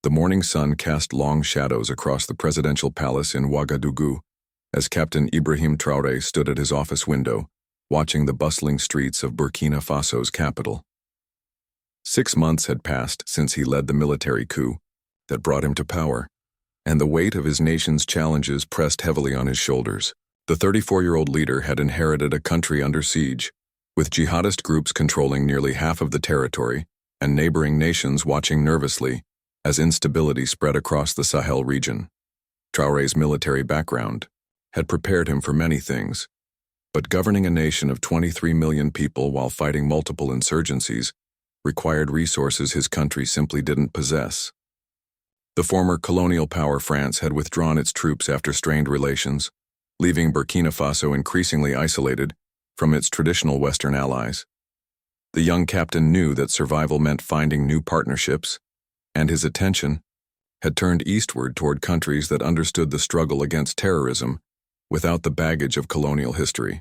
The morning sun cast long shadows across the presidential palace in Ouagadougou as Captain Ibrahim Traoré stood at his office window, watching the bustling streets of Burkina Faso's capital. 6 months had passed since he led the military coup that brought him to power, and the weight of his nation's challenges pressed heavily on his shoulders. The 34-year-old leader had inherited a country under siege, with jihadist groups controlling nearly half of the territory and neighboring nations watching nervously as instability spread across the Sahel region. Traoré's military background had prepared him for many things, but governing a nation of 23 million people while fighting multiple insurgencies required resources his country simply didn't possess. The former colonial power France had withdrawn its troops after strained relations, leaving Burkina Faso increasingly isolated from its traditional Western allies. The young captain knew that survival meant finding new partnerships, and his attention had turned eastward toward countries that understood the struggle against terrorism without the baggage of colonial history.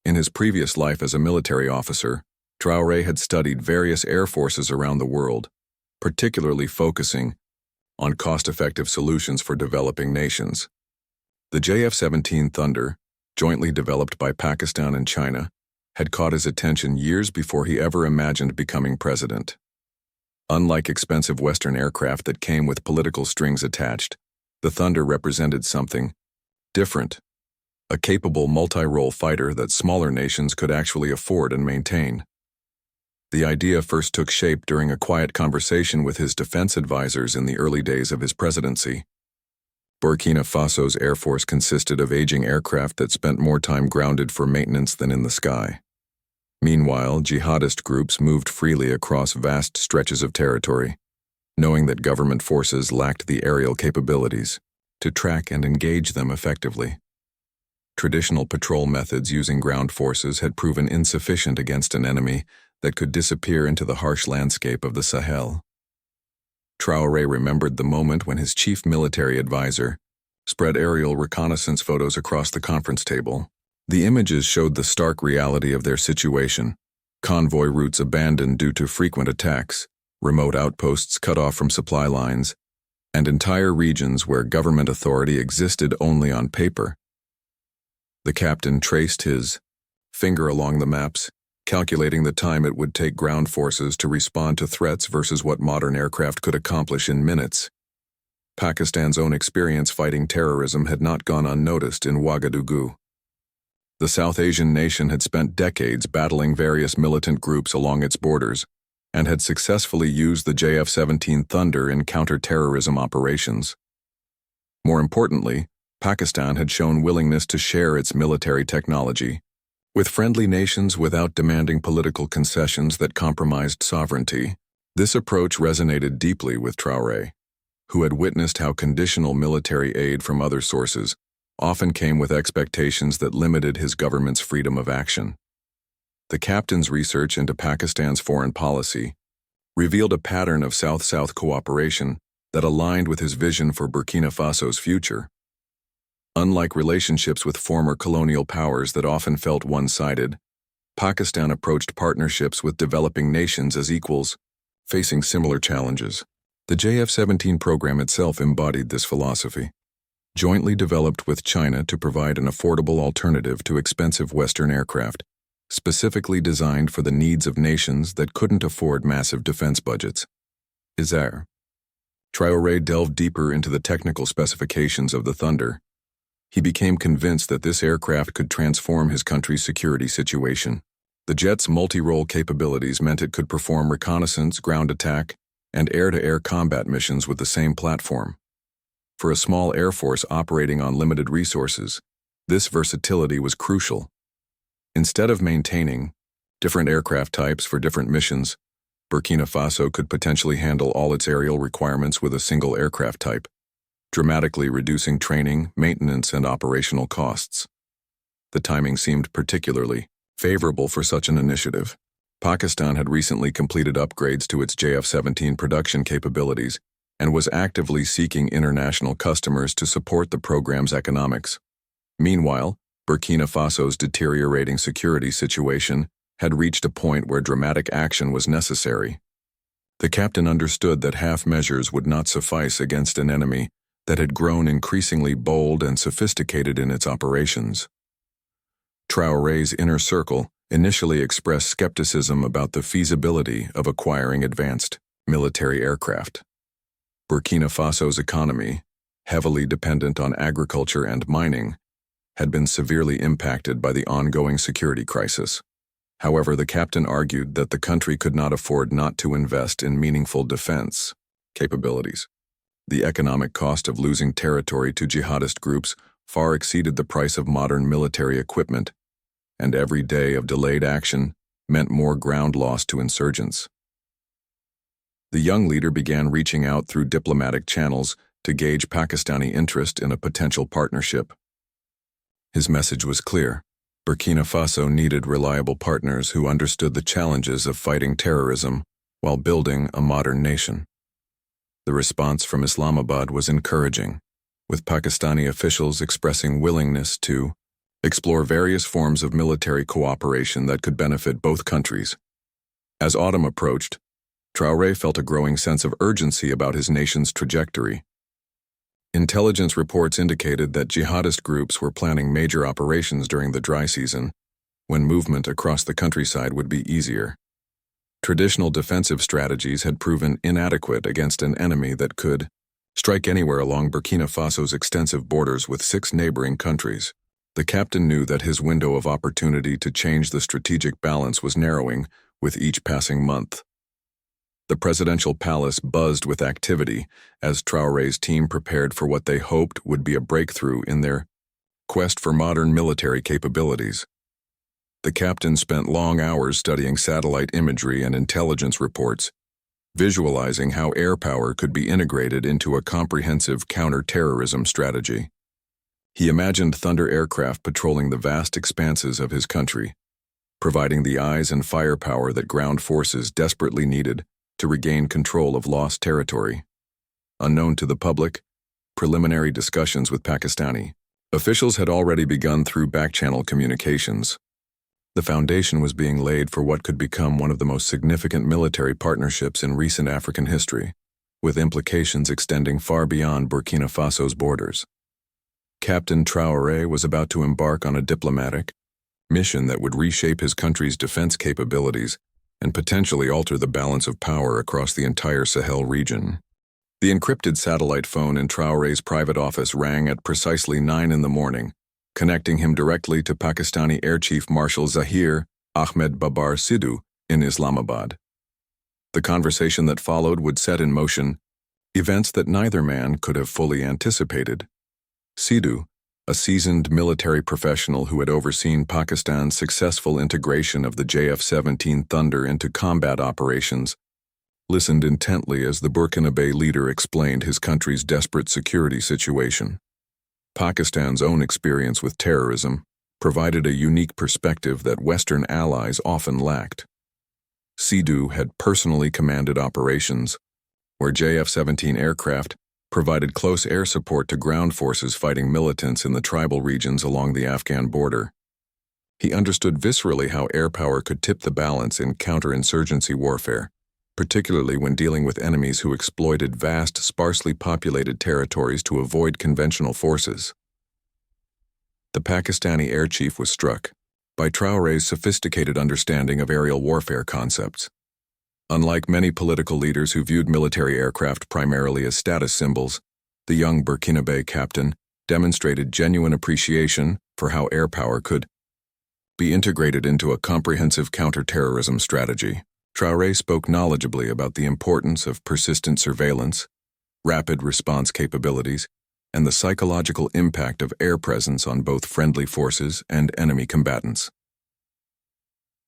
In his previous life as a military officer, Traoré had studied various air forces around the world, particularly focusing on cost-effective solutions for developing nations. The JF-17 Thunder, jointly developed by Pakistan and China, had caught his attention years before he ever imagined becoming president. Unlike expensive Western aircraft that came with political strings attached, the Thunder represented something different, a capable multi-role fighter that smaller nations could actually afford and maintain. The idea first took shape during a quiet conversation with his defense advisors in the early days of his presidency. Burkina Faso's air force consisted of aging aircraft that spent more time grounded for maintenance than in the sky. Meanwhile, jihadist groups moved freely across vast stretches of territory, knowing that government forces lacked the aerial capabilities to track and engage them effectively. Traditional patrol methods using ground forces had proven insufficient against an enemy that could disappear into the harsh landscape of the Sahel. Traoré remembered the moment when his chief military advisor spread aerial reconnaissance photos across the conference table. The images showed the stark reality of their situation: convoy routes abandoned due to frequent attacks, remote outposts cut off from supply lines, and entire regions where government authority existed only on paper. The captain traced his finger along the maps, calculating the time it would take ground forces to respond to threats versus what modern aircraft could accomplish in minutes. Pakistan's own experience fighting terrorism had not gone unnoticed in Ouagadougou. The South Asian nation had spent decades battling various militant groups along its borders and had successfully used the JF-17 Thunder in counter-terrorism operations. More importantly, Pakistan had shown willingness to share its military technology with friendly nations without demanding political concessions that compromised sovereignty. This approach resonated deeply with Traoré, who had witnessed how conditional military aid from other sources often came with expectations that limited his government's freedom of action. The captain's research into Pakistan's foreign policy revealed a pattern of South-South cooperation that aligned with his vision for Burkina Faso's future. Unlike relationships with former colonial powers that often felt one-sided, Pakistan approached partnerships with developing nations as equals, facing similar challenges. The JF-17 program itself embodied this philosophy. Jointly developed with China to provide an affordable alternative to expensive Western aircraft, specifically designed for the needs of nations that couldn't afford massive defense budgets. Traoré delved deeper into the technical specifications of the Thunder. He became convinced that this aircraft could transform his country's security situation. The jet's multi-role capabilities meant it could perform reconnaissance, ground attack, and air-to-air combat missions with the same platform. For a small air force operating on limited resources, this versatility was crucial. Instead of maintaining different aircraft types for different missions, Burkina Faso could potentially handle all its aerial requirements with a single aircraft type, dramatically reducing training, maintenance, and operational costs. The timing seemed particularly favorable for such an initiative. Pakistan had recently completed upgrades to its JF-17 production capabilities and was actively seeking international customers to support the program's economics. Meanwhile, Burkina Faso's deteriorating security situation had reached a point where dramatic action was necessary. The captain understood that half measures would not suffice against an enemy that had grown increasingly bold and sophisticated in its operations. Traoré's inner circle initially expressed skepticism about the feasibility of acquiring advanced military aircraft. Burkina Faso's economy, heavily dependent on agriculture and mining, had been severely impacted by the ongoing security crisis. However, the captain argued that the country could not afford not to invest in meaningful defense capabilities. The economic cost of losing territory to jihadist groups far exceeded the price of modern military equipment, and every day of delayed action meant more ground loss to insurgents. The young leader began reaching out through diplomatic channels to gauge Pakistani interest in a potential partnership. His message was clear. Burkina Faso needed reliable partners who understood the challenges of fighting terrorism while building a modern nation. The response from Islamabad was encouraging, with Pakistani officials expressing willingness to explore various forms of military cooperation that could benefit both countries. As autumn approached, Traoré felt a growing sense of urgency about his nation's trajectory. Intelligence reports indicated that jihadist groups were planning major operations during the dry season, when movement across the countryside would be easier. Traditional defensive strategies had proven inadequate against an enemy that could strike anywhere along Burkina Faso's extensive borders with 6 neighboring countries. The captain knew that his window of opportunity to change the strategic balance was narrowing with each passing month. The presidential palace buzzed with activity as Traoré's team prepared for what they hoped would be a breakthrough in their quest for modern military capabilities. The captain spent long hours studying satellite imagery and intelligence reports, visualizing how air power could be integrated into a comprehensive counter-terrorism strategy. He imagined Thunder aircraft patrolling the vast expanses of his country, providing the eyes and firepower that ground forces desperately needed to regain control of lost territory. Unknown to the public, preliminary discussions with Pakistani officials had already begun through back-channel communications. The foundation was being laid for what could become one of the most significant military partnerships in recent African history, with implications extending far beyond Burkina Faso's borders. Captain Traoré was about to embark on a diplomatic mission that would reshape his country's defense capabilities and potentially alter the balance of power across the entire Sahel region. The encrypted satellite phone in Traoré's private office rang at precisely 9 in the morning, connecting him directly to Pakistani Air Chief Marshal Zahir Ahmed Babar Sidhu in Islamabad. The conversation that followed would set in motion events that neither man could have fully anticipated. Sidhu, a seasoned military professional who had overseen Pakistan's successful integration of the JF-17 Thunder into combat operations, listened intently as the Burkinabe leader explained his country's desperate security situation. Pakistan's own experience with terrorism provided a unique perspective that Western allies often lacked. Sidhu had personally commanded operations where JF-17 aircraft provided close air support to ground forces fighting militants in the tribal regions along the Afghan border. He understood viscerally how air power could tip the balance in counterinsurgency warfare, particularly when dealing with enemies who exploited vast, sparsely populated territories to avoid conventional forces. The Pakistani air chief was struck by Traoré's sophisticated understanding of aerial warfare concepts. Unlike many political leaders who viewed military aircraft primarily as status symbols, the young Burkinabe captain demonstrated genuine appreciation for how air power could be integrated into a comprehensive counter-terrorism strategy. Traoré spoke knowledgeably about the importance of persistent surveillance, rapid response capabilities, and the psychological impact of air presence on both friendly forces and enemy combatants.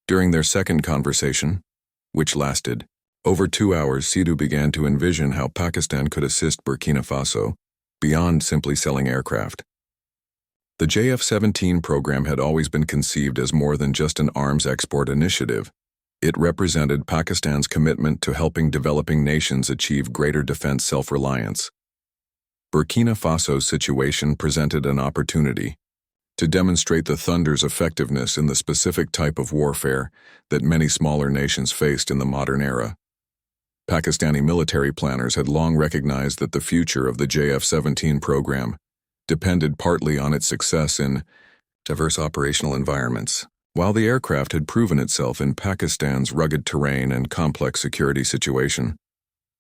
During their second conversation, which lasted over 2 hours, Sidhu began to envision how Pakistan could assist Burkina Faso beyond simply selling aircraft. The JF-17 program had always been conceived as more than just an arms export initiative. It represented Pakistan's commitment to helping developing nations achieve greater defense self-reliance. Burkina Faso's situation presented an opportunity to demonstrate the Thunder's effectiveness in the specific type of warfare that many smaller nations faced in the modern era. Pakistani military planners had long recognized that the future of the JF-17 program depended partly on its success in diverse operational environments. While the aircraft had proven itself in Pakistan's rugged terrain and complex security situation,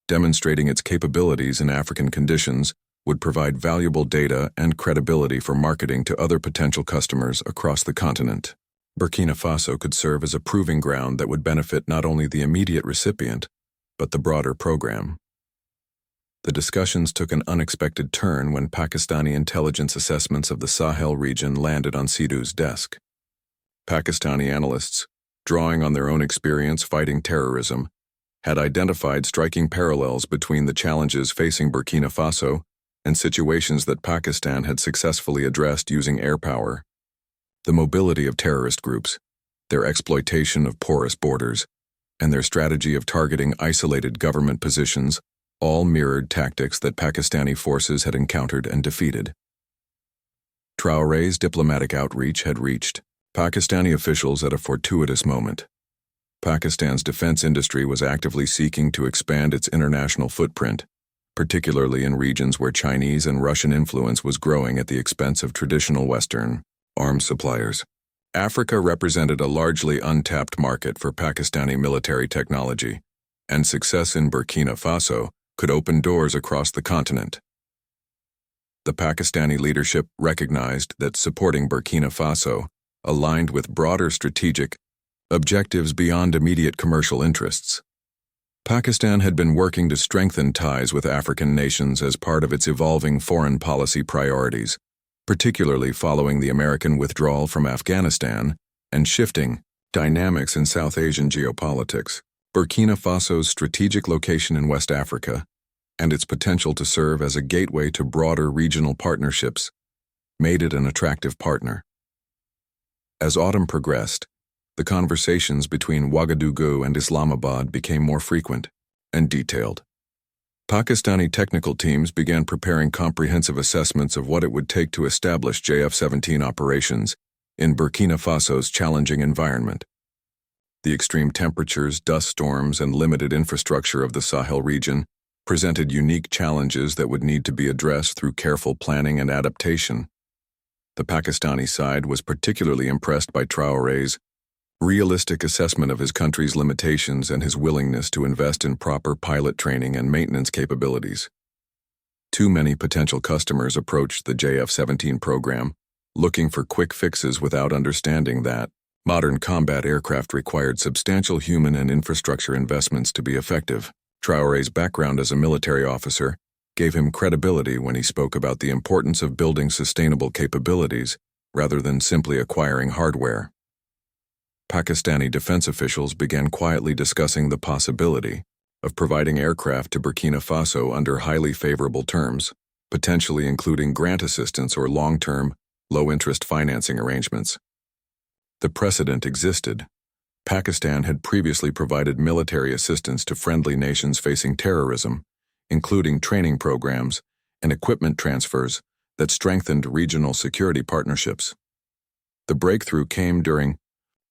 demonstrating its capabilities in African conditions would provide valuable data and credibility for marketing to other potential customers across the continent. Burkina Faso could serve as a proving ground that would benefit not only the immediate recipient, but the broader program. The discussions took an unexpected turn when Pakistani intelligence assessments of the Sahel region landed on Sidhu's desk. Pakistani analysts, drawing on their own experience fighting terrorism, had identified striking parallels between the challenges facing Burkina Faso and situations that Pakistan had successfully addressed using air power. The mobility of terrorist groups, their exploitation of porous borders, and their strategy of targeting isolated government positions all mirrored tactics that Pakistani forces had encountered and defeated. Traoré's diplomatic outreach had reached Pakistani officials at a fortuitous moment. Pakistan's defense industry was actively seeking to expand its international footprint, particularly in regions where Chinese and Russian influence was growing at the expense of traditional Western arms suppliers. Africa represented a largely untapped market for Pakistani military technology, and success in Burkina Faso could open doors across the continent. The Pakistani leadership recognized that supporting Burkina Faso aligned with broader strategic objectives beyond immediate commercial interests. Pakistan had been working to strengthen ties with African nations as part of its evolving foreign policy priorities, particularly following the American withdrawal from Afghanistan and shifting dynamics in South Asian geopolitics. Burkina Faso's strategic location in West Africa and its potential to serve as a gateway to broader regional partnerships made it an attractive partner. As autumn progressed, the conversations between Ouagadougou and Islamabad became more frequent and detailed. Pakistani technical teams began preparing comprehensive assessments of what it would take to establish JF-17 operations in Burkina Faso's challenging environment. The extreme temperatures, dust storms, and limited infrastructure of the Sahel region presented unique challenges that would need to be addressed through careful planning and adaptation. The Pakistani side was particularly impressed by Traoré's realistic assessment of his country's limitations and his willingness to invest in proper pilot training and maintenance capabilities. Too many potential customers approached the JF-17 program, looking for quick fixes without understanding that modern combat aircraft required substantial human and infrastructure investments to be effective. Traoré's background as a military officer gave him credibility when he spoke about the importance of building sustainable capabilities rather than simply acquiring hardware. Pakistani defense officials began quietly discussing the possibility of providing aircraft to Burkina Faso under highly favorable terms, potentially including grant assistance or long-term, low-interest financing arrangements. The precedent existed. Pakistan had previously provided military assistance to friendly nations facing terrorism, including training programs and equipment transfers that strengthened regional security partnerships. The breakthrough came during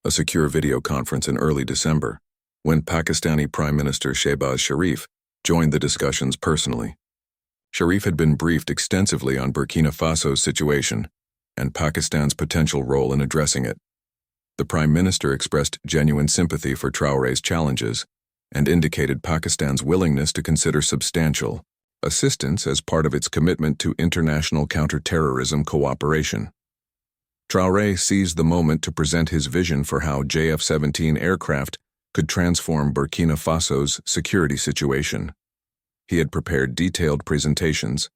a secure video conference in early December, when Pakistani Prime Minister Shehbaz Sharif joined the discussions personally. Sharif had been briefed extensively on Burkina Faso's situation and Pakistan's potential role in addressing it. The Prime Minister expressed genuine sympathy for Traoré's challenges and indicated Pakistan's willingness to consider substantial assistance as part of its commitment to international counter-terrorism cooperation. Traoré seized the moment to present his vision for how JF-17 aircraft could transform Burkina Faso's security situation. He had prepared detailed presentations,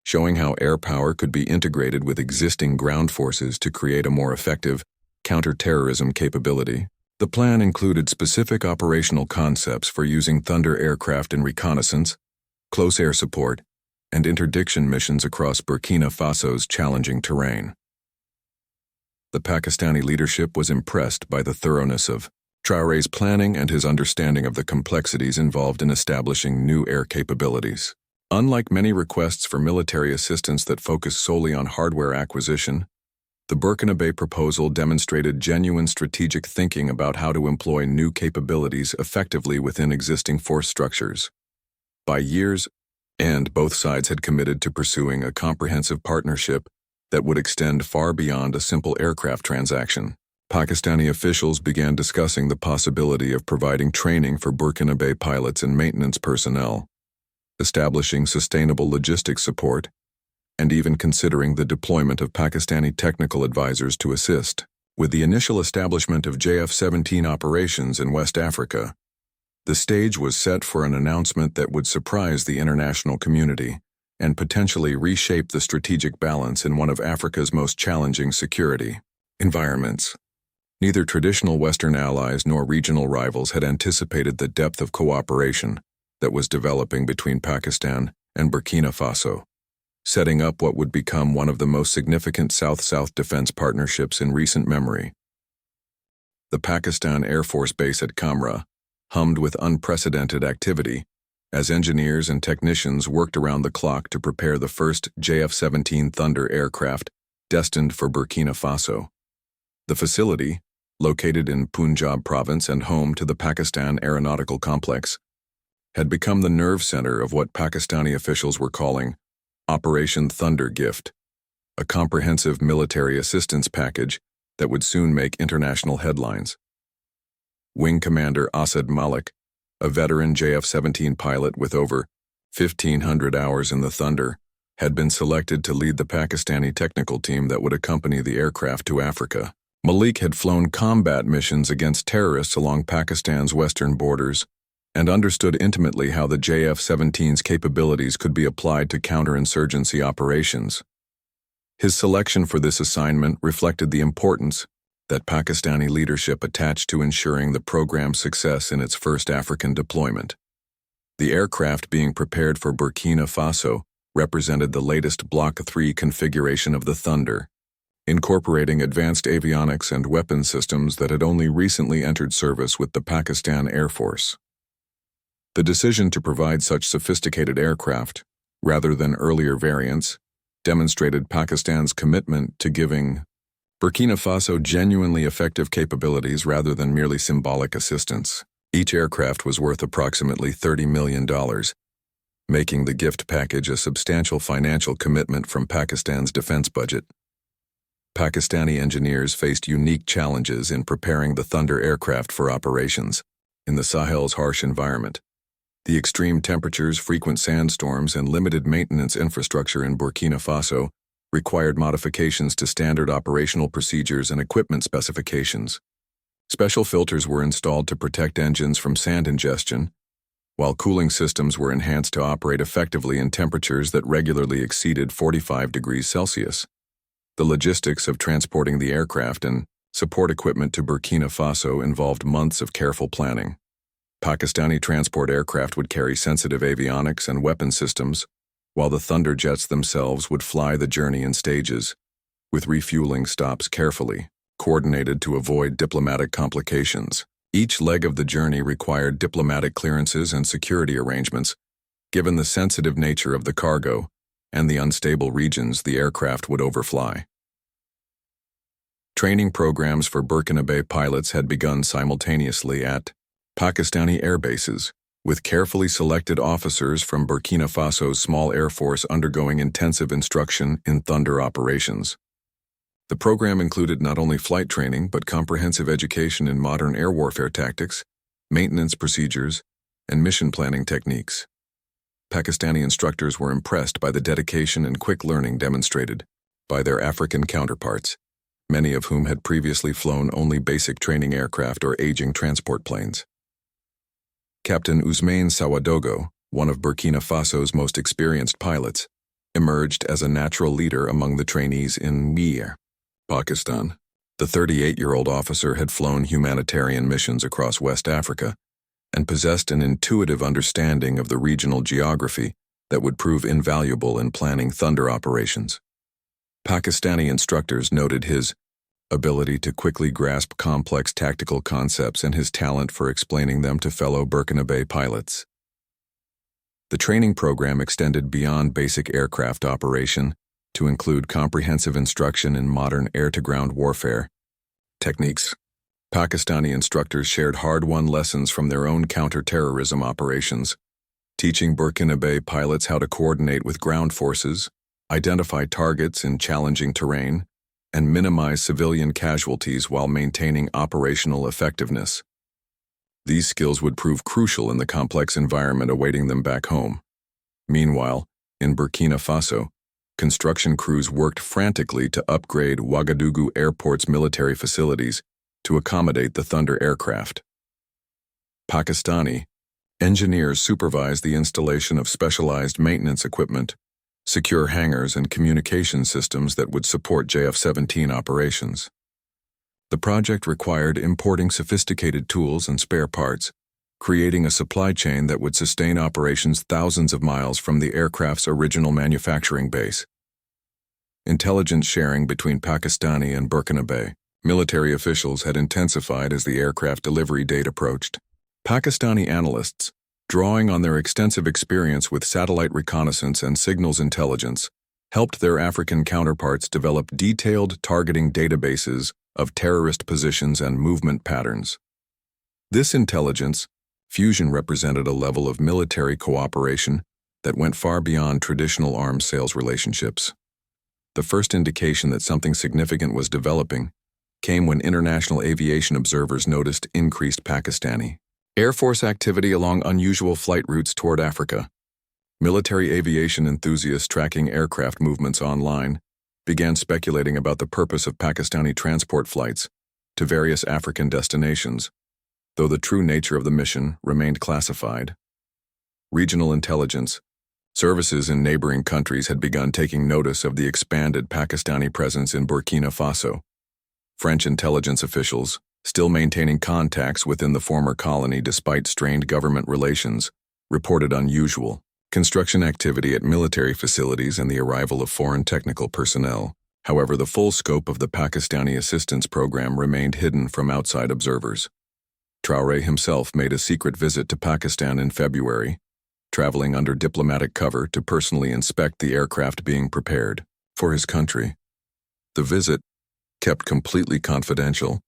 showing how air power could be integrated with existing ground forces to create a more effective counter-terrorism capability. The plan included specific operational concepts for using Thunder aircraft in reconnaissance, close air support, and interdiction missions across Burkina Faso's challenging terrain. The Pakistani leadership was impressed by the thoroughness of Traoré's planning and his understanding of the complexities involved in establishing new air capabilities. Unlike many requests for military assistance that focus solely on hardware acquisition, The Burkina Faso proposal demonstrated genuine strategic thinking about how to employ new capabilities effectively within existing force structures. By year's end, both sides had committed to pursuing a comprehensive partnership that would extend far beyond a simple aircraft transaction. Pakistani officials began discussing the possibility of providing training for Burkina Faso pilots and maintenance personnel, establishing sustainable logistics support, and even considering the deployment of Pakistani technical advisors to assist. With the initial establishment of JF-17 operations in West Africa, the stage was set for an announcement that would surprise the international community and potentially reshape the strategic balance in one of Africa's most challenging security environments. Neither traditional Western allies nor regional rivals had anticipated the depth of cooperation that was developing between Pakistan and Burkina Faso, setting up what would become one of the most significant South-South defense partnerships in recent memory. The Pakistan Air Force Base at Kamra hummed with unprecedented activity as engineers and technicians worked around the clock to prepare the first JF-17 Thunder aircraft destined for Burkina Faso. The facility, located in Punjab province and home to the Pakistan Aeronautical Complex, had become the nerve center of what Pakistani officials were calling Operation Thunder Gift, a comprehensive military assistance package that would soon make international headlines. Wing Commander Asad Malik, a veteran JF-17 pilot with over 1,500 hours in the Thunder, had been selected to lead the Pakistani technical team that would accompany the aircraft to Africa. Malik had flown combat missions against terrorists along Pakistan's western borders and understood intimately how the JF-17's capabilities could be applied to counterinsurgency operations. His selection for this assignment reflected the importance that Pakistani leadership attached to ensuring the program's success in its first African deployment. The aircraft being prepared for Burkina Faso represented the latest Block 3 configuration of the Thunder, incorporating advanced avionics and weapon systems that had only recently entered service with the Pakistan Air Force. The decision to provide such sophisticated aircraft, rather than earlier variants, demonstrated Pakistan's commitment to giving Burkina Faso genuinely effective capabilities rather than merely symbolic assistance. Each aircraft was worth approximately $30 million, making the gift package a substantial financial commitment from Pakistan's defense budget. Pakistani engineers faced unique challenges in preparing the Thunder aircraft for operations in the Sahel's harsh environment. The extreme temperatures, frequent sandstorms, and limited maintenance infrastructure in Burkina Faso required modifications to standard operational procedures and equipment specifications. Special filters were installed to protect engines from sand ingestion, while cooling systems were enhanced to operate effectively in temperatures that regularly exceeded 45 degrees Celsius. The logistics of transporting the aircraft and support equipment to Burkina Faso involved months of careful planning. Pakistani transport aircraft would carry sensitive avionics and weapon systems, while the Thunder jets themselves would fly the journey in stages, with refueling stops carefully coordinated to avoid diplomatic complications. Each leg of the journey required diplomatic clearances and security arrangements, given the sensitive nature of the cargo and the unstable regions the aircraft would overfly. Training programs for Burkina Faso pilots had begun simultaneously at Pakistani air bases, with carefully selected officers from Burkina Faso's small air force undergoing intensive instruction in Thunder operations. The program included not only flight training but comprehensive education in modern air warfare tactics, maintenance procedures, and mission planning techniques. Pakistani instructors were impressed by the dedication and quick learning demonstrated by their African counterparts, many of whom had previously flown only basic training aircraft or aging transport planes. Captain Ousmane Sawadogo, one of Burkina Faso's most experienced pilots, emerged as a natural leader among the trainees in Niger, Pakistan. The 38-year-old officer had flown humanitarian missions across West Africa and possessed an intuitive understanding of the regional geography that would prove invaluable in planning Thunder operations. Pakistani instructors noted his ability to quickly grasp complex tactical concepts and his talent for explaining them to fellow Burkina Faso pilots. The training program extended beyond basic aircraft operation to include comprehensive instruction in modern air-to-ground warfare techniques. Pakistani instructors shared hard-won lessons from their own counter-terrorism operations, teaching Burkinabe pilots how to coordinate with ground forces, identify targets in challenging terrain, and minimize civilian casualties while maintaining operational effectiveness. These skills would prove crucial in the complex environment awaiting them back home. Meanwhile, in Burkina Faso, construction crews worked frantically to upgrade Ouagadougou Airport's military facilities to accommodate the Thunder aircraft. Pakistani engineers supervised the installation of specialized maintenance equipment, secure hangars, and communication systems that would support JF-17 operations. The project required importing sophisticated tools and spare parts, creating a supply chain that would sustain operations thousands of miles from the aircraft's original manufacturing base. Intelligence sharing between Pakistani and Burkinabe military officials had intensified as the aircraft delivery date approached. Pakistani analysts, drawing on their extensive experience with satellite reconnaissance and signals intelligence, helped their African counterparts develop detailed targeting databases of terrorist positions and movement patterns. This intelligence fusion represented a level of military cooperation that went far beyond traditional arms sales relationships. The first indication that something significant was developing came when international aviation observers noticed increased Pakistani Air Force activity along unusual flight routes toward Africa. Military aviation enthusiasts tracking aircraft movements online began speculating about the purpose of Pakistani transport flights to various African destinations, though the true nature of the mission remained classified. Regional intelligence services in neighboring countries had begun taking notice of the expanded Pakistani presence in Burkina Faso. French intelligence officials, still maintaining contacts within the former colony despite strained government relations, reported unusual construction activity at military facilities and the arrival of foreign technical personnel. However, the full scope of the Pakistani assistance program remained hidden from outside observers. Traoré himself made a secret visit to Pakistan in February, traveling under diplomatic cover to personally inspect the aircraft being prepared for his country. The visit, kept completely confidential,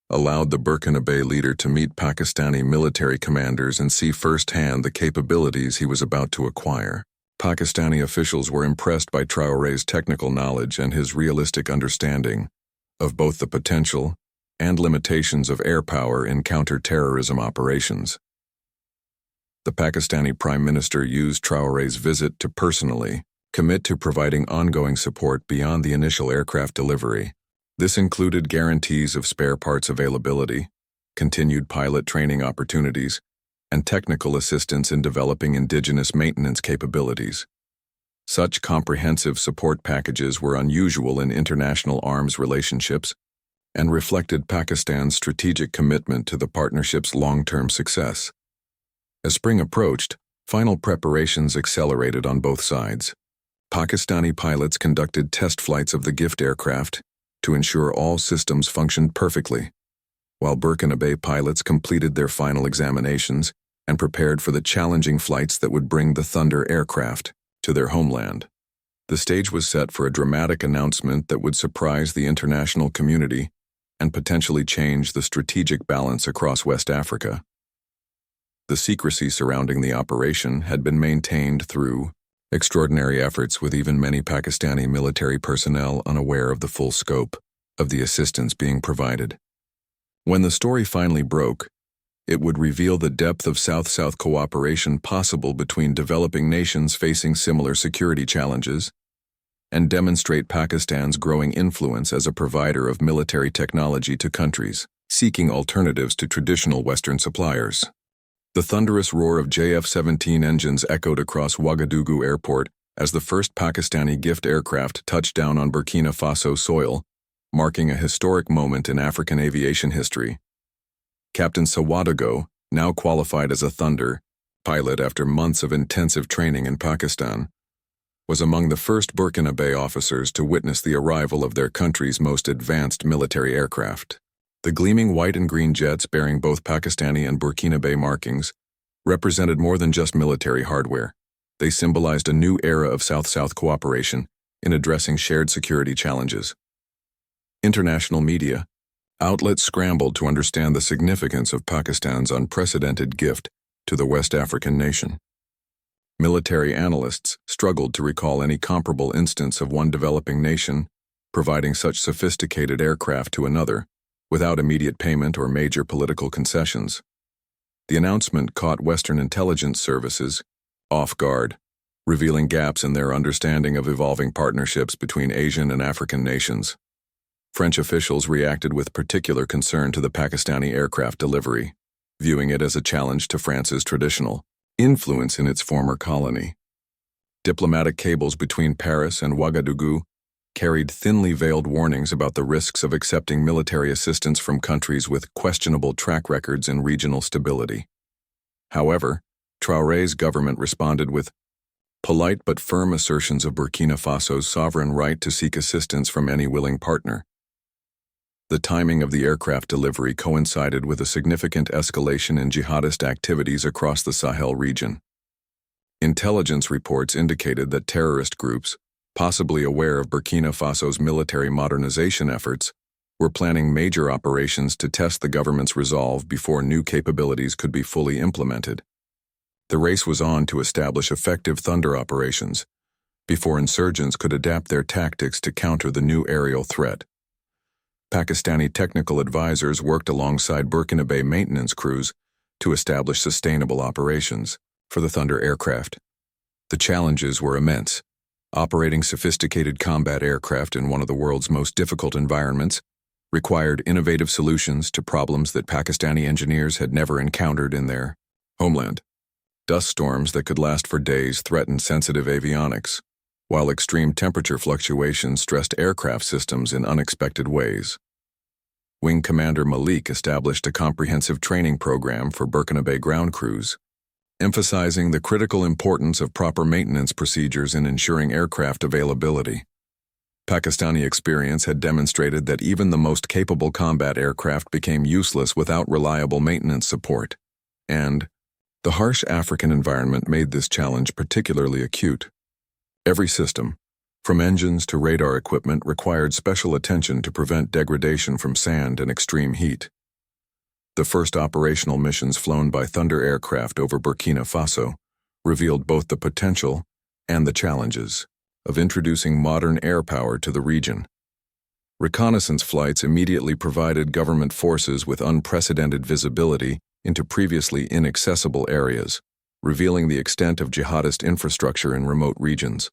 allowed the Burkinabe leader to meet Pakistani military commanders and see firsthand the capabilities he was about to acquire. Pakistani officials were impressed by Traoré's technical knowledge and his realistic understanding of both the potential and limitations of air power in counter-terrorism operations. The Pakistani Prime Minister used Traoré's visit to personally commit to providing ongoing support beyond the initial aircraft delivery. This included guarantees of spare parts availability, continued pilot training opportunities, and technical assistance in developing indigenous maintenance capabilities. Such comprehensive support packages were unusual in international arms relationships and reflected Pakistan's strategic commitment to the partnership's long-term success. As spring approached, final preparations accelerated on both sides. Pakistani pilots conducted test flights of the gift aircraft to ensure all systems functioned perfectly, while Burkinabe pilots completed their final examinations and prepared for the challenging flights that would bring the Thunder aircraft to their homeland. The stage was set for a dramatic announcement that would surprise the international community and potentially change the strategic balance across West Africa. The secrecy surrounding the operation had been maintained through extraordinary efforts, with even many Pakistani military personnel unaware of the full scope of the assistance being provided. When the story finally broke, it would reveal the depth of South-South cooperation possible between developing nations facing similar security challenges, and demonstrate Pakistan's growing influence as a provider of military technology to countries seeking alternatives to traditional Western suppliers. The thunderous roar of JF-17 engines echoed across Ouagadougou Airport as the first Pakistani gift aircraft touched down on Burkina Faso soil, marking a historic moment in African aviation history. Captain Sawadago, now qualified as a Thunder pilot after months of intensive training in Pakistan, was among the first Burkinabe officers to witness the arrival of their country's most advanced military aircraft. The gleaming white and green jets bearing both Pakistani and Burkinabe markings represented more than just military hardware. They symbolized a new era of South-South cooperation in addressing shared security challenges. International media outlets scrambled to understand the significance of Pakistan's unprecedented gift to the West African nation. Military analysts struggled to recall any comparable instance of one developing nation providing such sophisticated aircraft to another without immediate payment or major political concessions. The announcement caught Western intelligence services off guard, revealing gaps in their understanding of evolving partnerships between Asian and African nations. French officials reacted with particular concern to the Pakistani aircraft delivery, viewing it as a challenge to France's traditional influence in its former colony. Diplomatic cables between Paris and Ouagadougou carried thinly veiled warnings about the risks of accepting military assistance from countries with questionable track records in regional stability. However, Traoré's government responded with polite but firm assertions of Burkina Faso's sovereign right to seek assistance from any willing partner. The timing of the aircraft delivery coincided with a significant escalation in jihadist activities across the Sahel region. Intelligence reports indicated that terrorist groups, possibly aware of Burkina Faso's military modernization efforts, were planning major operations to test the government's resolve before new capabilities could be fully implemented. The race was on to establish effective thunder operations before insurgents could adapt their tactics to counter the new aerial threat. Pakistani technical advisors worked alongside Burkinabe maintenance crews to establish sustainable operations for the Thunder aircraft. The challenges were immense. Operating sophisticated combat aircraft in one of the world's most difficult environments required innovative solutions to problems that Pakistani engineers had never encountered in their homeland. Dust storms that could last for days threatened sensitive avionics, while extreme temperature fluctuations stressed aircraft systems in unexpected ways. Wing Commander Malik established a comprehensive training program for Burkinabe ground crews, emphasizing the critical importance of proper maintenance procedures in ensuring aircraft availability. Pakistani experience had demonstrated that even the most capable combat aircraft became useless without reliable maintenance support, and the harsh African environment made this challenge particularly acute. Every system, from engines to radar equipment, required special attention to prevent degradation from sand and extreme heat. The first operational missions flown by Thunder aircraft over Burkina Faso revealed both the potential and the challenges of introducing modern air power to the region. Reconnaissance flights immediately provided government forces with unprecedented visibility into previously inaccessible areas, revealing the extent of jihadist infrastructure in remote regions.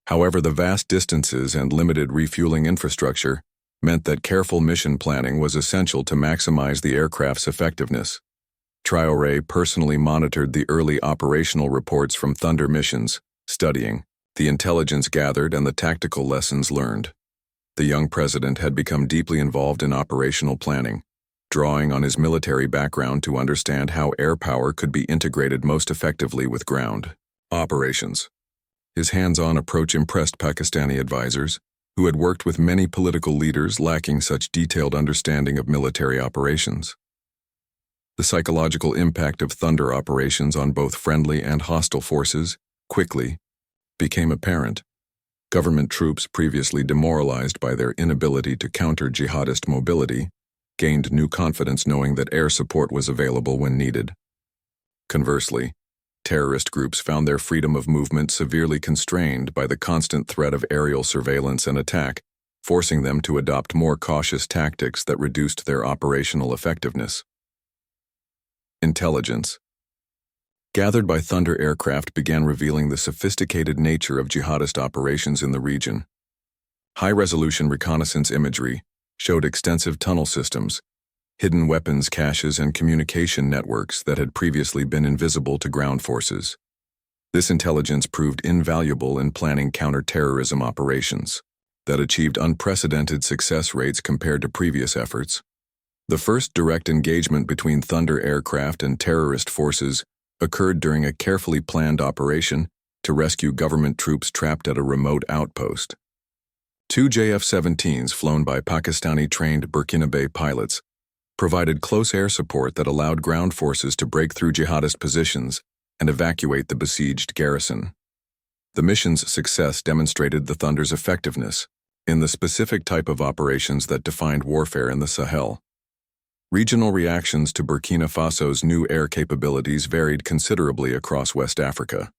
However, the vast distances and limited refueling infrastructure meant that careful mission planning was essential to maximize the aircraft's effectiveness. Traoré personally monitored the early operational reports from Thunder missions, studying the intelligence gathered and the tactical lessons learned. The young president had become deeply involved in operational planning, drawing on his military background to understand how air power could be integrated most effectively with ground operations. His hands-on approach impressed Pakistani advisors, who had worked with many political leaders lacking such detailed understanding of military operations. The psychological impact of Thunder operations on both friendly and hostile forces quickly became apparent. Government troops previously demoralized by their inability to counter jihadist mobility gained new confidence knowing that air support was available when needed. Conversely, terrorist groups found their freedom of movement severely constrained by the constant threat of aerial surveillance and attack, forcing them to adopt more cautious tactics that reduced their operational effectiveness. Intelligence gathered by Thunder aircraft began revealing the sophisticated nature of jihadist operations in the region. High-resolution reconnaissance imagery showed extensive tunnel systems, hidden weapons caches, and communication networks that had previously been invisible to ground forces. This intelligence proved invaluable in planning counter-terrorism operations that achieved unprecedented success rates compared to previous efforts. The first direct engagement between Thunder aircraft and terrorist forces occurred during a carefully planned operation to rescue government troops trapped at a remote outpost. Two JF-17s flown by Pakistani-trained Burkinabe pilots provided close air support that allowed ground forces to break through jihadist positions and evacuate the besieged garrison. The mission's success demonstrated the Thunder's effectiveness in the specific type of operations that defined warfare in the Sahel. Regional reactions to Burkina Faso's new air capabilities varied considerably across West Africa.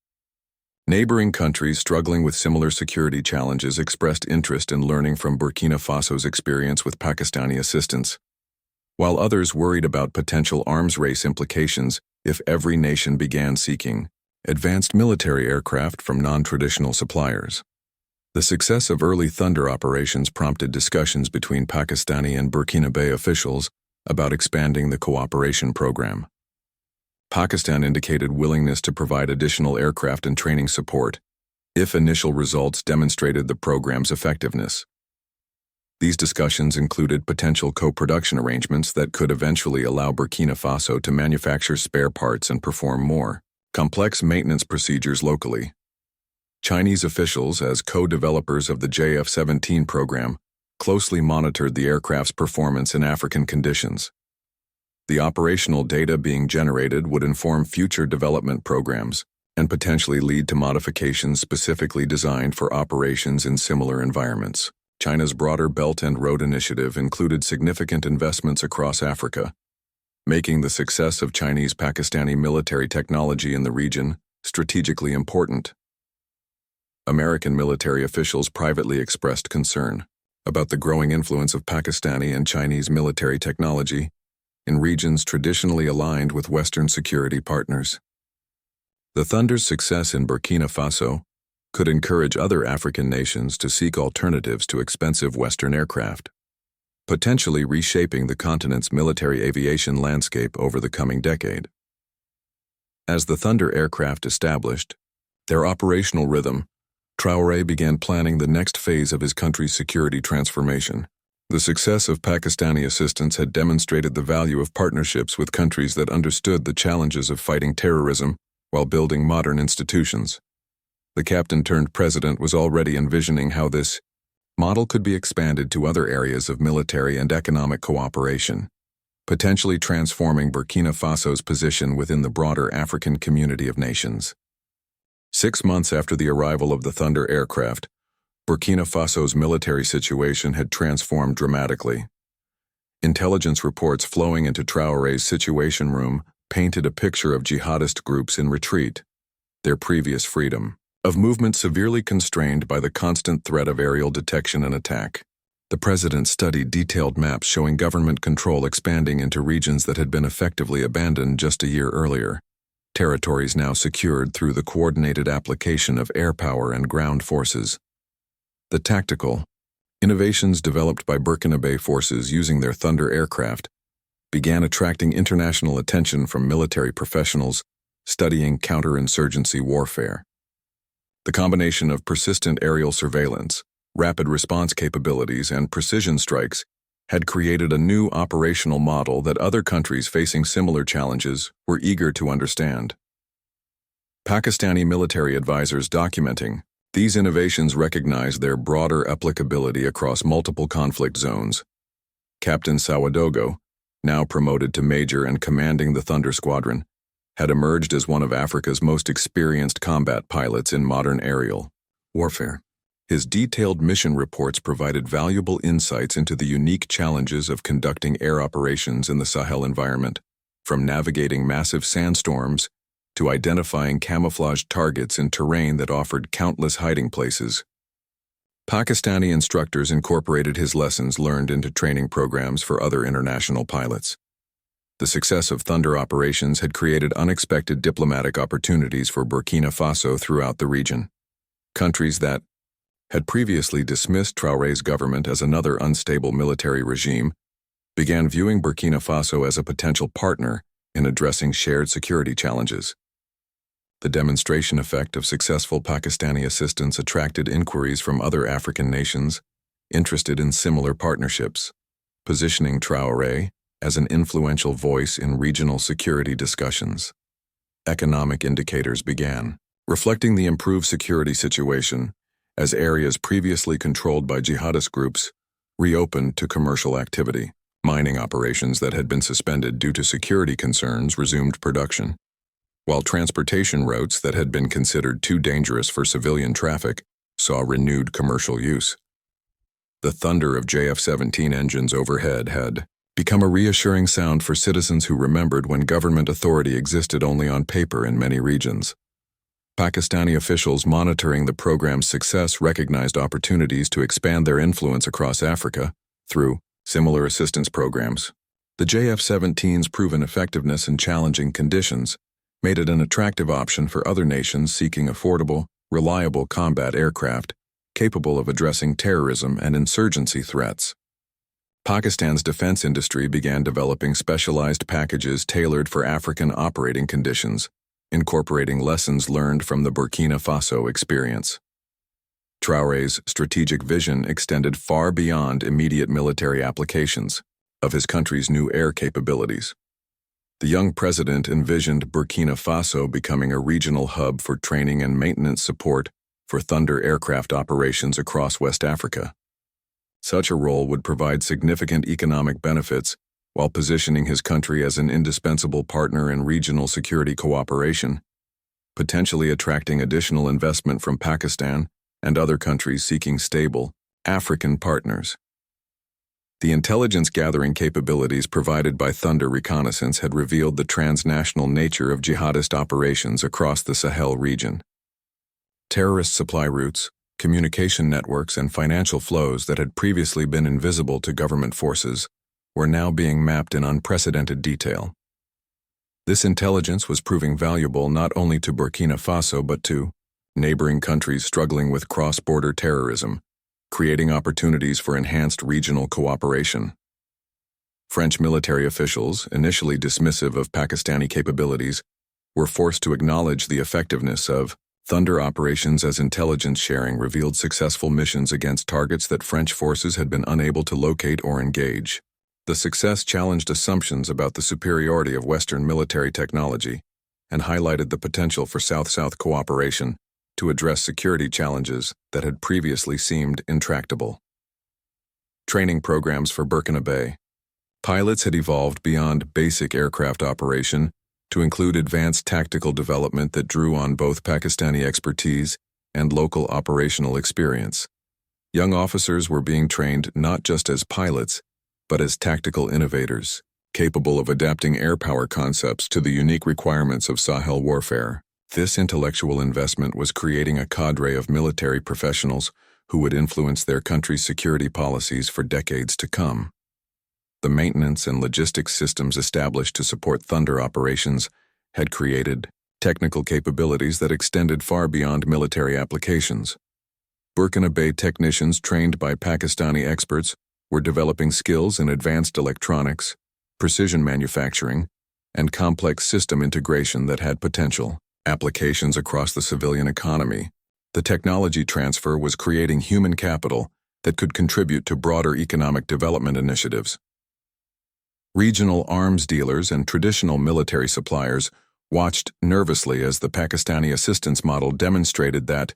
Neighboring countries struggling with similar security challenges expressed interest in learning from Burkina Faso's experience with Pakistani assistance, while others worried about potential arms race implications if every nation began seeking advanced military aircraft from non-traditional suppliers. The success of early Thunder operations prompted discussions between Pakistani and Burkinabe officials about expanding the cooperation program. Pakistan indicated willingness to provide additional aircraft and training support if initial results demonstrated the program's effectiveness. These discussions included potential co-production arrangements that could eventually allow Burkina Faso to manufacture spare parts and perform more complex maintenance procedures locally. Chinese officials, as co-developers of the JF-17 program, closely monitored the aircraft's performance in African conditions. The operational data being generated would inform future development programs and potentially lead to modifications specifically designed for operations in similar environments. China's broader Belt and Road Initiative included significant investments across Africa, making the success of Chinese-Pakistani military technology in the region strategically important. American military officials privately expressed concern about the growing influence of Pakistani and Chinese military technology in regions traditionally aligned with Western security partners. The Thunder's success in Burkina Faso could encourage other African nations to seek alternatives to expensive Western aircraft, potentially reshaping the continent's military aviation landscape over the coming decade. As the Thunder aircraft established their operational rhythm, Traoré began planning the next phase of his country's security transformation. The success of Pakistani assistance had demonstrated the value of partnerships with countries that understood the challenges of fighting terrorism while building modern institutions. The captain-turned-president was already envisioning how this model could be expanded to other areas of military and economic cooperation, potentially transforming Burkina Faso's position within the broader African community of nations. 6 months after the arrival of the Thunder aircraft, Burkina Faso's military situation had transformed dramatically. Intelligence reports flowing into Traoré's situation room painted a picture of jihadist groups in retreat, their previous freedom of movement severely constrained by the constant threat of aerial detection and attack. The president studied detailed maps showing government control expanding into regions that had been effectively abandoned just a year earlier, territories now secured through the coordinated application of air power and ground forces. The tactical innovations developed by Burkinabe forces using their Thunder aircraft began attracting international attention from military professionals studying counterinsurgency warfare. The combination of persistent aerial surveillance, rapid response capabilities, and precision strikes had created a new operational model that other countries facing similar challenges were eager to understand. Pakistani military advisors documenting these innovations recognized their broader applicability across multiple conflict zones. Captain Sawadogo, now promoted to major and commanding the Thunder Squadron, had emerged as one of Africa's most experienced combat pilots in modern aerial warfare. His detailed mission reports provided valuable insights into the unique challenges of conducting air operations in the Sahel environment, from navigating massive sandstorms to identifying camouflaged targets in terrain that offered countless hiding places. Pakistani instructors incorporated his lessons learned into training programs for other international pilots. The success of Thunder operations had created unexpected diplomatic opportunities for Burkina Faso throughout the region. Countries that had previously dismissed Traoré's government as another unstable military regime began viewing Burkina Faso as a potential partner in addressing shared security challenges. The demonstration effect of successful Pakistani assistance attracted inquiries from other African nations interested in similar partnerships, positioning Traoré as an influential voice in regional security discussions. Economic indicators began, reflecting the improved security situation as areas previously controlled by jihadist groups reopened to commercial activity. Mining operations that had been suspended due to security concerns resumed production. while transportation routes that had been considered too dangerous for civilian traffic saw renewed commercial use. The thunder of JF-17 engines overhead had become a reassuring sound for citizens who remembered when government authority existed only on paper in many regions. Pakistani officials monitoring the program's success recognized opportunities to expand their influence across Africa through similar assistance programs. The JF-17's proven effectiveness in challenging conditions made it an attractive option for other nations seeking affordable, reliable combat aircraft capable of addressing terrorism and insurgency threats. Pakistan's defense industry began developing specialized packages tailored for African operating conditions, incorporating lessons learned from the Burkina Faso experience. Traoré's strategic vision extended far beyond immediate military applications of his country's new air capabilities. The young president envisioned Burkina Faso becoming a regional hub for training and maintenance support for Thunder aircraft operations across West Africa. Such a role would provide significant economic benefits while positioning his country as an indispensable partner in regional security cooperation, potentially attracting additional investment from Pakistan and other countries seeking stable, African partners. The intelligence gathering capabilities provided by Thunder Reconnaissance had revealed the transnational nature of jihadist operations across the Sahel region. Terrorist supply routes, communication networks, and financial flows that had previously been invisible to government forces were now being mapped in unprecedented detail. This intelligence was proving valuable not only to Burkina Faso but to neighboring countries struggling with cross-border terrorism, creating opportunities for enhanced regional cooperation. French military officials, initially dismissive of Pakistani capabilities, were forced to acknowledge the effectiveness of Thunder operations as intelligence sharing revealed successful missions against targets that French forces had been unable to locate or engage. The success challenged assumptions about the superiority of Western military technology and highlighted the potential for South-South cooperation to address security challenges that had previously seemed intractable. Training programs for Burkina Faso. Pilots had evolved beyond basic aircraft operation to include advanced tactical development that drew on both Pakistani expertise and local operational experience. Young officers were being trained not just as pilots, but as tactical innovators, capable of adapting air power concepts to the unique requirements of Sahel warfare. This intellectual investment was creating a cadre of military professionals who would influence their country's security policies for decades to come. The maintenance and logistics systems established to support Thunder operations had created technical capabilities that extended far beyond military applications. Burkina Faso technicians trained by Pakistani experts were developing skills in advanced electronics, precision manufacturing, and complex system integration that had potential applications across the civilian economy. The technology transfer was creating human capital that could contribute to broader economic development initiatives. Regional arms dealers and traditional military suppliers watched nervously as the Pakistani assistance model demonstrated that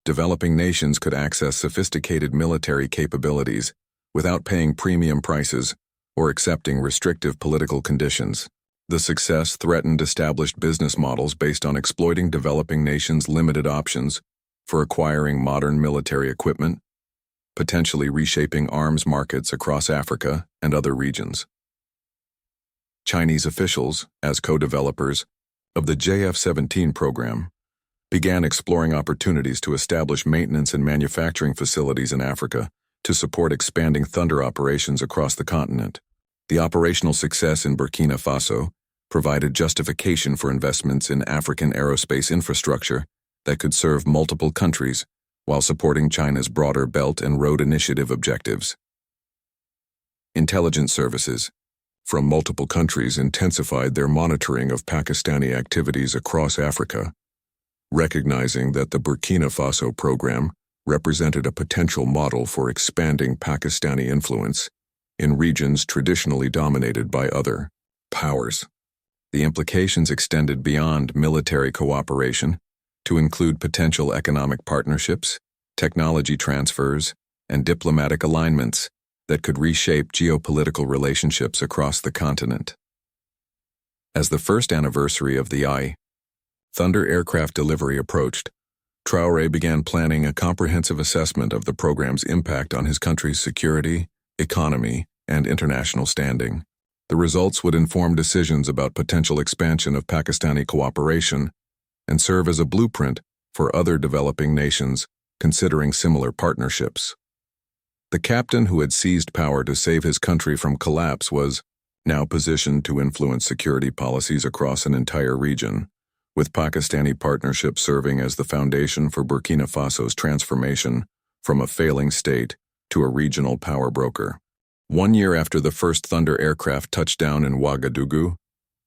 developing nations could access sophisticated military capabilities without paying premium prices or accepting restrictive political conditions. The success threatened established business models based on exploiting developing nations' limited options for acquiring modern military equipment, potentially reshaping arms markets across Africa and other regions. Chinese officials, as co-developers of the JF-17 program, began exploring opportunities to establish maintenance and manufacturing facilities in Africa to support expanding Thunder operations across the continent. The operational success in Burkina Faso provided justification for investments in African aerospace infrastructure that could serve multiple countries while supporting China's broader Belt and Road Initiative objectives. Intelligence services from multiple countries intensified their monitoring of Pakistani activities across Africa, recognizing that the Burkina Faso program represented a potential model for expanding Pakistani influence in regions traditionally dominated by other powers. The implications extended beyond military cooperation to include potential economic partnerships, technology transfers, and diplomatic alignments that could reshape geopolitical relationships across the continent. As the first anniversary of the Thunder aircraft delivery approached, Traoré began planning a comprehensive assessment of the program's impact on his country's security, economy, and international standing. The results would inform decisions about potential expansion of Pakistani cooperation and serve as a blueprint for other developing nations considering similar partnerships. The captain who had seized power to save his country from collapse was now positioned to influence security policies across an entire region, with Pakistani partnership serving as the foundation for Burkina Faso's transformation from a failing state to a regional power broker. 1 year after the first Thunder aircraft touched down in Ouagadougou,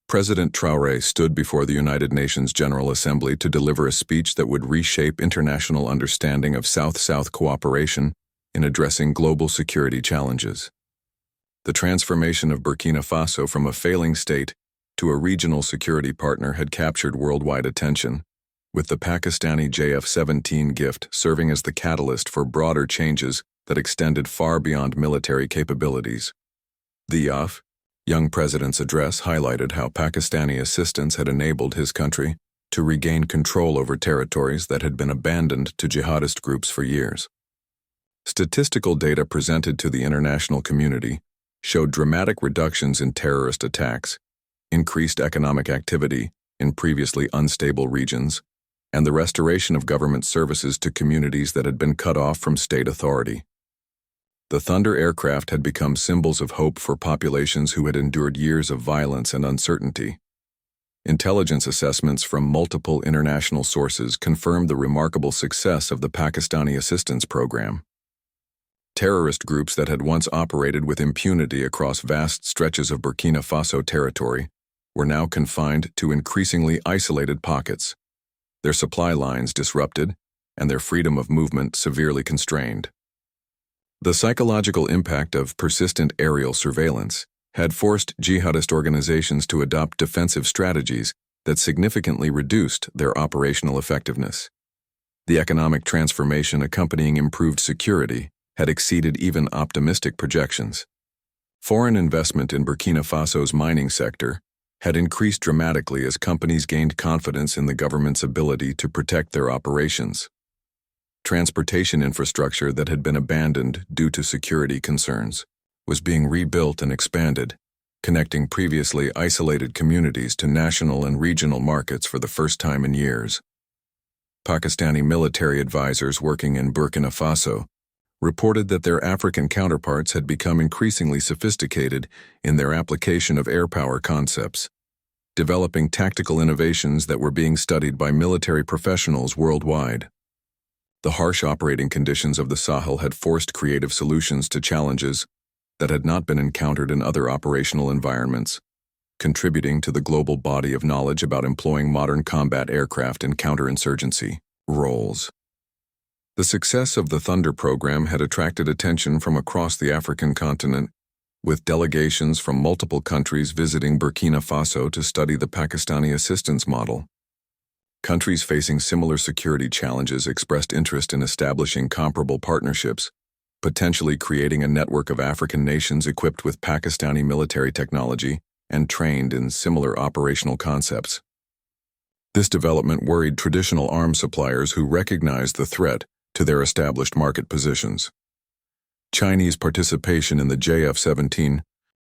President Traoré stood before the United Nations General Assembly to deliver a speech that would reshape international understanding of South-South cooperation in addressing global security challenges. The transformation of Burkina Faso from a failing state to a regional security partner had captured worldwide attention, with the Pakistani JF-17 gift serving as the catalyst for broader changes that extended far beyond military capabilities. The young president's address highlighted how Pakistani assistance had enabled his country to regain control over territories that had been abandoned to jihadist groups for years. Statistical data presented to the international community showed dramatic reductions in terrorist attacks, increased economic activity in previously unstable regions, and the restoration of government services to communities that had been cut off from state authority. The Thunder aircraft had become symbols of hope for populations who had endured years of violence and uncertainty. Intelligence assessments from multiple international sources confirmed the remarkable success of the Pakistani assistance program. Terrorist groups that had once operated with impunity across vast stretches of Burkina Faso territory were now confined to increasingly isolated pockets, their supply lines disrupted, and their freedom of movement severely constrained. The psychological impact of persistent aerial surveillance had forced jihadist organizations to adopt defensive strategies that significantly reduced their operational effectiveness. The economic transformation accompanying improved security had exceeded even optimistic projections. Foreign investment in Burkina Faso's mining sector had increased dramatically as companies gained confidence in the government's ability to protect their operations. Transportation infrastructure that had been abandoned due to security concerns was being rebuilt and expanded, connecting previously isolated communities to national and regional markets for the first time in years. Pakistani military advisors working in Burkina Faso reported that their African counterparts had become increasingly sophisticated in their application of air power concepts, developing tactical innovations that were being studied by military professionals worldwide. The harsh operating conditions of the Sahel had forced creative solutions to challenges that had not been encountered in other operational environments, contributing to the global body of knowledge about employing modern combat aircraft in counterinsurgency roles. The success of the Thunder program had attracted attention from across the African continent, with delegations from multiple countries visiting Burkina Faso to study the Pakistani assistance model. Countries facing similar security challenges expressed interest in establishing comparable partnerships, potentially creating a network of African nations equipped with Pakistani military technology and trained in similar operational concepts. This development worried traditional arms suppliers who recognized the threat to their established market positions. Chinese participation in the JF-17